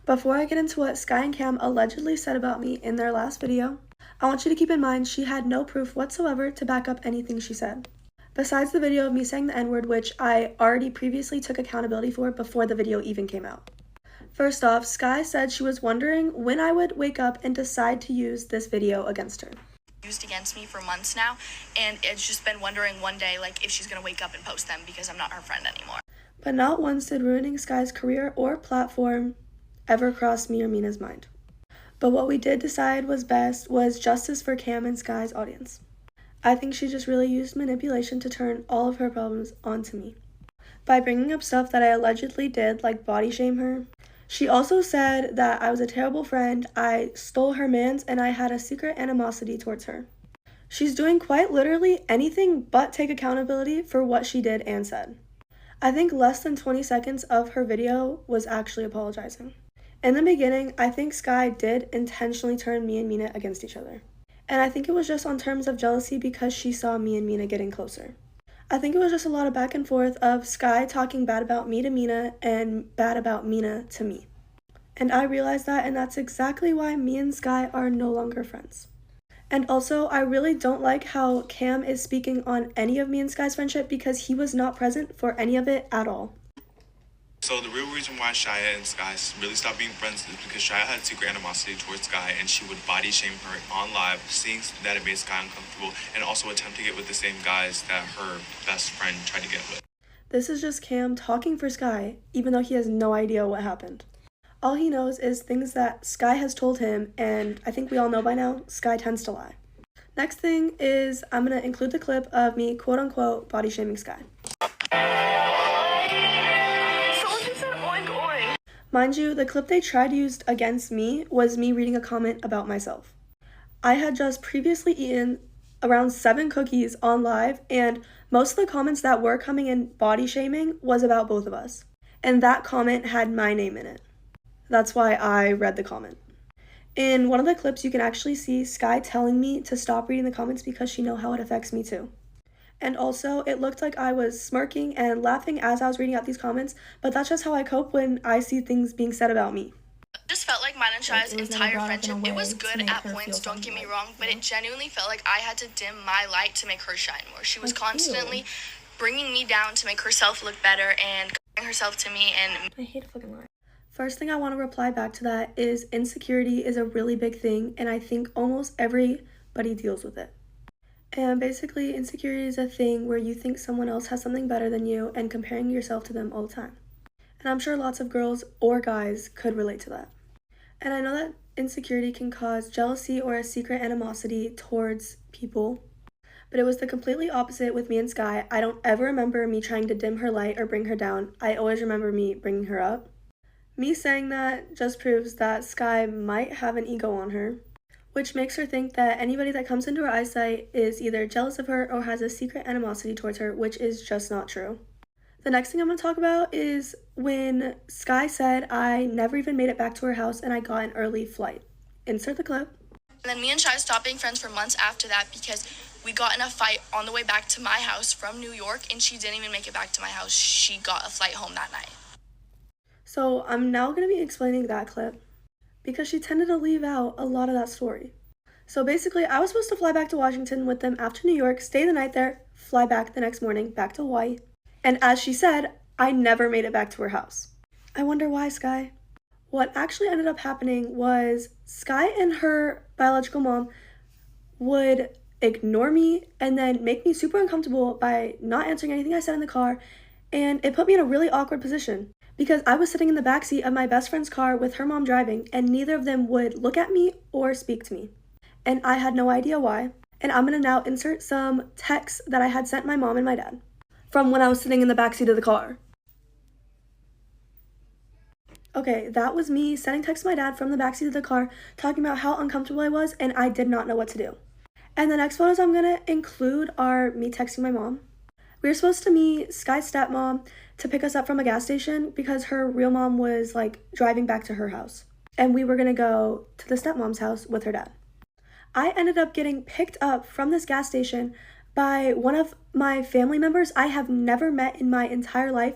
Before I get into what Sky and Cam allegedly said about me in their last video, I want you to keep in mind she had no proof whatsoever to back up anything she said. Besides the video of me saying the N-word, which I already previously took accountability for before the video even came out. First off, Sky said she was wondering when I would wake up and decide to use this video against her. Used against me for months now, and it's just been wondering one day if she's gonna wake up and post them because I'm not her friend anymore. But not once did ruining Sky's career or platform ever cross me or Mina's mind. But what we did decide was best was justice for Cam and Sky's audience. I think she just really used manipulation to turn all of her problems onto me. By bringing up stuff that I allegedly did, like body shame her. She also said that I was a terrible friend, I stole her mans, and I had a secret animosity towards her. She's doing quite literally anything but take accountability for what she did and said. I think less than 20 seconds of her video was actually apologizing. In the beginning, I think Sky did intentionally turn me and Mina against each other. And I think it was just on terms of jealousy because she saw me and Mina getting closer. I think it was just a lot of back and forth of Sky talking bad about me to Mina and bad about Mina to me. And I realized that, and that's exactly why me and Sky are no longer friends. And also, I really don't like how Cam is speaking on any of me and Sky's friendship because he was not present for any of it at all. So the real reason why Shia and Sky really stopped being friends is because Shia had secret animosity towards Sky, and she would body shame her on live, seeing that it made Sky uncomfortable, and also attempt to get with the same guys that her best friend tried to get with. This is just Cam talking for Sky, even though he has no idea what happened. All he knows is things that Sky has told him, and I think we all know by now, Sky tends to lie. Next thing is I'm going to include the clip of me quote-unquote body shaming Sky. Mind you, the clip they tried to use against me was me reading a comment about myself. I had just previously eaten around 7 cookies on live, and most of the comments that were coming in body shaming was about both of us. And that comment had my name in it. That's why I read the comment. In one of the clips, you can actually see Sky telling me to stop reading the comments because she knows how it affects me too. And also, it looked like I was smirking and laughing as I was reading out these comments, but that's just how I cope when I see things being said about me. Just felt like mine and Shia's entire friendship, it was good at points, don't get me wrong, but it genuinely felt like I had to dim my light to make her shine more. She was constantly bringing me down to make herself look better and comparing herself to me, and I hate a fucking lie. First thing I want to reply back to that is insecurity is a really big thing, and I think almost everybody deals with it. And basically, insecurity is a thing where you think someone else has something better than you and comparing yourself to them all the time. And I'm sure lots of girls or guys could relate to that. And I know that insecurity can cause jealousy or a secret animosity towards people, but it was the completely opposite with me and Sky. I don't ever remember me trying to dim her light or bring her down. I always remember me bringing her up. Me saying that just proves that Sky might have an ego on her, which makes her think that anybody that comes into her eyesight is either jealous of her or has a secret animosity towards her, which is just not true. The next thing I'm going to talk about is when Sky said I never even made it back to her house and I got an early flight. Insert the clip. And then me and Shia stopped being friends for months after that because we got in a fight on the way back to my house from New York, and she didn't even make it back to my house. She got a flight home that night. So I'm now going to be explaining that clip because she tended to leave out a lot of that story. So basically, I was supposed to fly back to Washington with them after New York, stay the night there, fly back the next morning, back to Hawaii. And as she said, I never made it back to her house. I wonder why, Sky? What actually ended up happening was Sky and her biological mom would ignore me and then make me super uncomfortable by not answering anything I said in the car, and it put me in a really awkward position because I was sitting in the backseat of my best friend's car with her mom driving, and neither of them would look at me or speak to me. And I had no idea why. And I'm going to now insert some texts that I had sent my mom and my dad from when I was sitting in the backseat of the car. Okay, that was me sending texts to my dad from the backseat of the car talking about how uncomfortable I was and I did not know what to do. And the next photos I'm going to include are me texting my mom. We were supposed to meet Sky's stepmom to pick us up from a gas station because her real mom was driving back to her house. And we were going to go to the stepmom's house with her dad. I ended up getting picked up from this gas station by one of my family members I have never met in my entire life.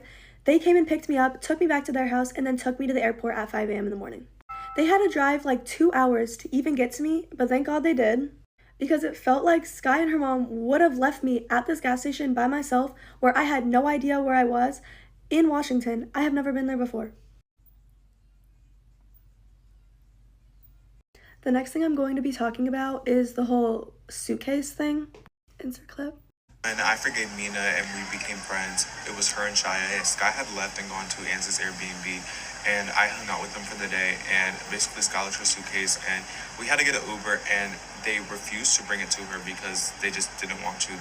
They came and picked me up, took me back to their house, and then took me to the airport at 5 a.m. in the morning. They had to drive like 2 hours to even get to me, but thank God they did, because it felt like Sky and her mom would have left me at this gas station by myself where I had no idea where I was in Washington. I have never been there before. The next thing I'm going to be talking about is the whole suitcase thing. Insert clip. And I forgave Mina and we became friends. It was her and Shia, and Sky had left and gone to Anza's Airbnb, and I hung out with them for the day, and basically Sky left her suitcase, and we had to get an Uber, and they refused to bring it to her because they just didn't want to.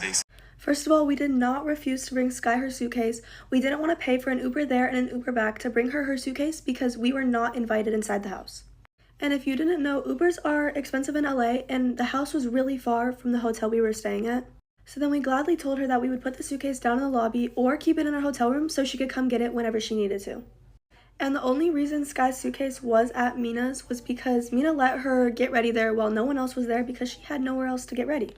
First of all, we did not refuse to bring Sky her suitcase. We didn't want to pay for an Uber there and an Uber back to bring her suitcase because we were not invited inside the house. And if you didn't know, Ubers are expensive in LA, and the house was really far from the hotel we were staying at. So then we gladly told her that we would put the suitcase down in the lobby or keep it in our hotel room so she could come get it whenever she needed to. And the only reason Sky's suitcase was at Mina's was because Mina let her get ready there while no one else was there because she had nowhere else to get ready.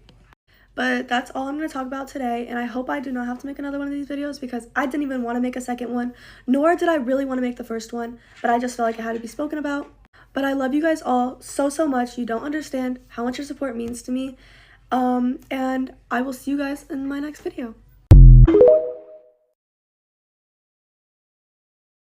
But that's all I'm going to talk about today, and I hope I do not have to make another one of these videos because I didn't even want to make a second one, nor did I really want to make the first one, but I just felt like it had to be spoken about. But I love you guys all so much. You don't understand how much your support means to me. And I will see you guys in my next video.